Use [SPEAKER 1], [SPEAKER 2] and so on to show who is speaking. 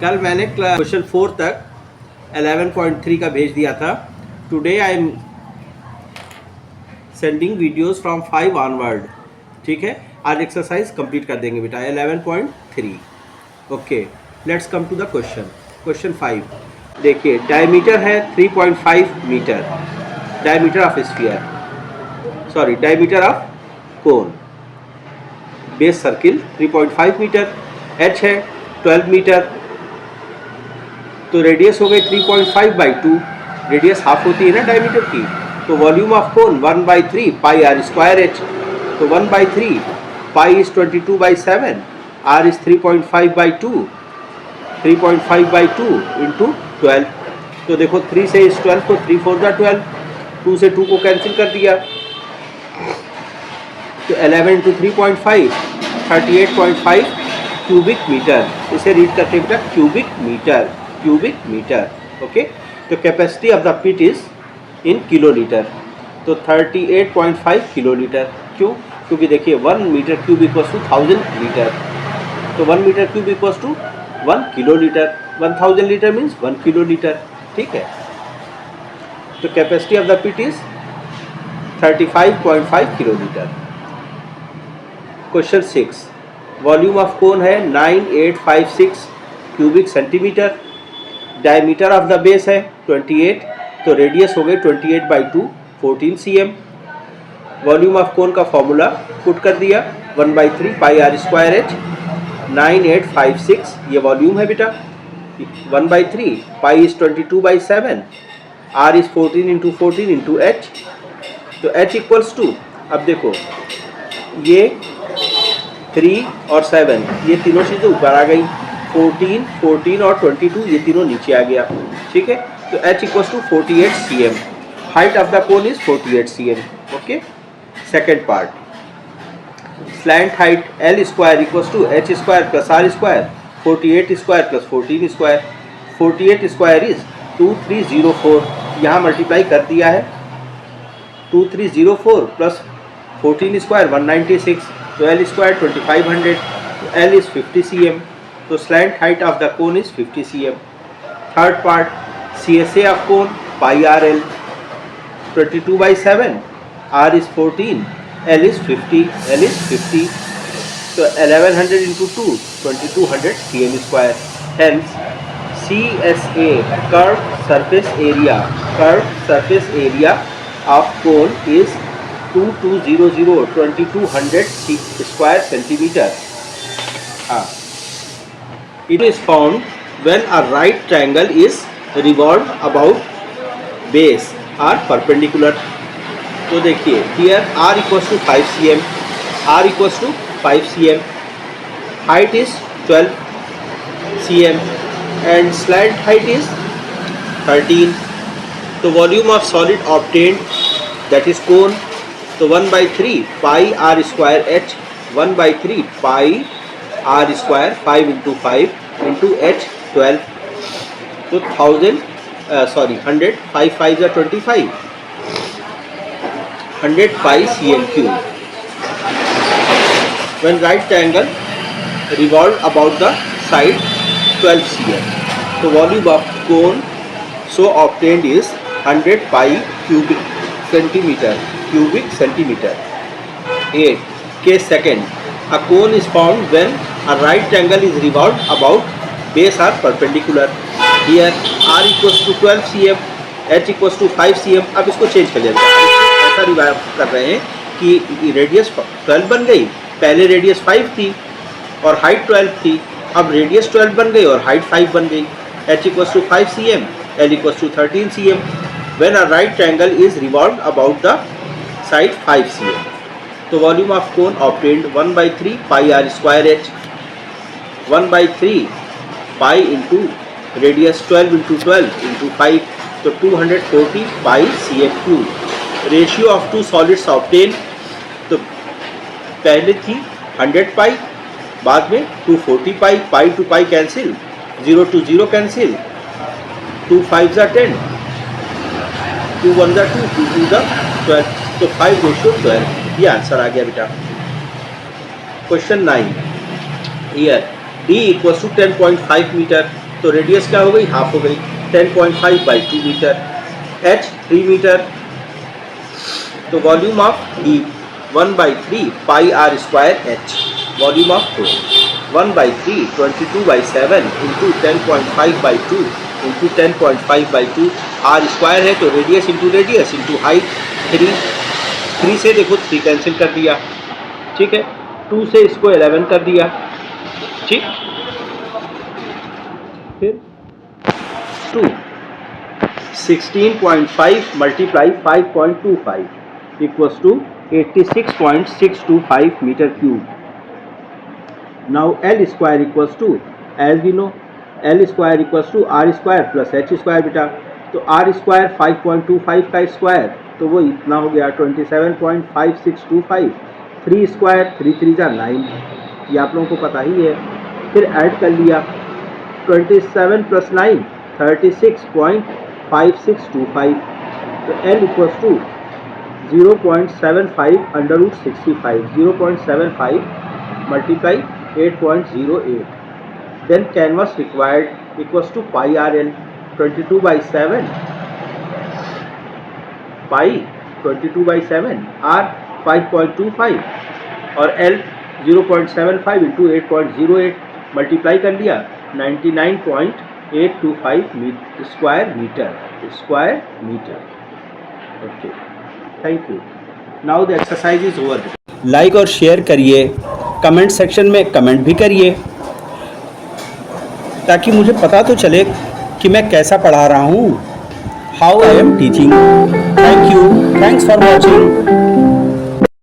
[SPEAKER 1] कल मैंने क्वेश्चन 4 तक 11.3 का भेज दिया था. Today I am sending videos from 5 onward. ठीक है, आज एक्सरसाइज कंप्लीट कर देंगे बेटा 11.3. Okay, let's come to the question 5. देखिए, डायमीटर है 3.5 metre. Diameter of sphere, sorry diameter of cone. Base circle 3.5 metre. H है 12 मीटर. तो रेडियस हो गई 3.5/2. रेडियस हाफ होती है ना डायमीटर की. तो volume of cone 1/3 pi are square H. तो 1/3 pi is 22/7. R is 3.5/2. 3.5/2 into 12. तो देखो 3 से इस 12 को 3 4 जा 12. 2 से 2 को कैंसिल कर दिया. तो 11 इंटू 3.5 38.5 क्यूबिक मीटर. इसे रीड करते बेटा cubic metre. Cubic metre. Okay, तो capacity of the pit is in kilolitre. तो 38.5 किलोलीटर. क्यों? क्योंकि देखिए 1 metre cube equals to 1000 litre. तो 1 metre cube equals to 1 kilolitre. 1000 litre means 1 kilolitre. ठीक है, तो capacity of the pit is 35.5 kilolitre. Question 6. Volume of cone है 9856 cubic centimetre. Diameter of the base है 28. तो रेडियस हो गई 28/2 14 cm. वॉल्यूम ऑफ कोन का फॉर्मूला पुट कर दिया 1/3 पाई आर स्क्वायर एच. 9856 ये वॉल्यूम है बेटा. 1/3 pi is 22/7. R is 14 into 14 into H. तो एच इक्वल्स टू, अब देखो ये 3 और 7 ये तीनों चीज़ें ऊपर आ गई. 14 और 22 ये तीनों नीचे आ गया. ठीक है, तो h equals to 48 cm. Height of the cone is 48 cm. Okay, second part. Slant height L square equals to h square plus r square. 48 square plus 14 square. 48 square is 2304. यहाँ मल्टीप्लाई कर दिया है. 2304 प्लस 14 स्क्वायर 196. तो L square 2500. तो L is 50 cm. तो slant height of the cone is 50 cm. Third part, CSA of cone pi R L. 22/7. R is 14. L is 50. L is 50. तो 1100 into 2 2200 cm square. Hence CSA curve surface area. Curve surface area of cone is 2200 2200 square centimetre. हाँ, it is found when a right triangle is revolved about base are perpendicular. तो देखिए here r equals to 5 cm. r equals to 5 cm. height is 12 cm and slant height is 13. तो volume of solid obtained, that is cone. तो 1/3 pi r square h. 1/3 pi r square 5 into 5 into h 12. तो 100 5 5 are 25. 100 pi cm cube. When right triangle revolved about the side 12 cm. तो volume of cone so obtained is 100 pi cubic centimeter. Cubic centimeter. 8. Case second. A cone is formed when a right triangle is revolved about base are perpendicular. Here r equals to 12 cm, h equals to 5 cm. अब इसको change कर लेते हैं. ऐसा revive कर रहे हैं कि रेडियस 12 बन गई. पहले रेडियस 5 थी और हाइट 12 थी. अब रेडियस 12 बन गई और हाइट 5 बन गई. h equals to 5 cm, L equals to 13 cm. When a right triangle is revolved about the side 5 cm. तो volume of cone obtained 1/3 pi are square h. 1/3 pi into radius 12 into 12 into 5. तो 240 pi cm cube. Ratio of two solids obtain. तो पहले थी 100 pi, बाद में 240 pi. Pi to pi cancel, 0 to 0 cancel. 2 5s are 10. 2 1s are 2. 2 2s are 12. तो 5:12. ये answer आ गया बेटा. Question 9. Here D equals to 10.5 metre. तो रेडियस क्या हो गई, हाफ हो गई, 10.5 बाई 2 मीटर, h 3 मीटर। तो volume of heap 1/3 pi are square H, volume of cone 1/3 22/7 into 10.5 by 2 into 10.5 by 2, R square है तो रेडियस इंटू हाइट 3 से देखो 3 कैंसिल कर दिया, ठीक है, 2 से इसको 11 कर दिया, ठीक, फिर 2 16.5 multiply 5.25 equals to 86.625 metre cube. Now L square equals to, as we know L square equals to R square plus H square बेटा, तो आर स्क्वायर 5.25 का स्क्वायर तो वो इतना हो गया 27.5625, 3 स्क्वायर 3 3 जा 9, ये आप लोगों को पता ही है। फिर ऐड कर लिया 27 प्लस 9 36.5625, तो L equals to 0.75 under root 65, 0.75 multiply 8.08, then canvas required equals to pi R L 22/7 pi 22/7 R 5.25 और एल 0.75 इंटू 8.08 मल्टीप्लाई कर लिया 99.825 square metre. Okay, thank you. Now the exercise is over. Like और share करिए, comment section में comment भी करिए ताकि मुझे पता तो चले कि मैं कैसा पढ़ा रहा हूँ, how I am teaching. Thank you, thanks for watching.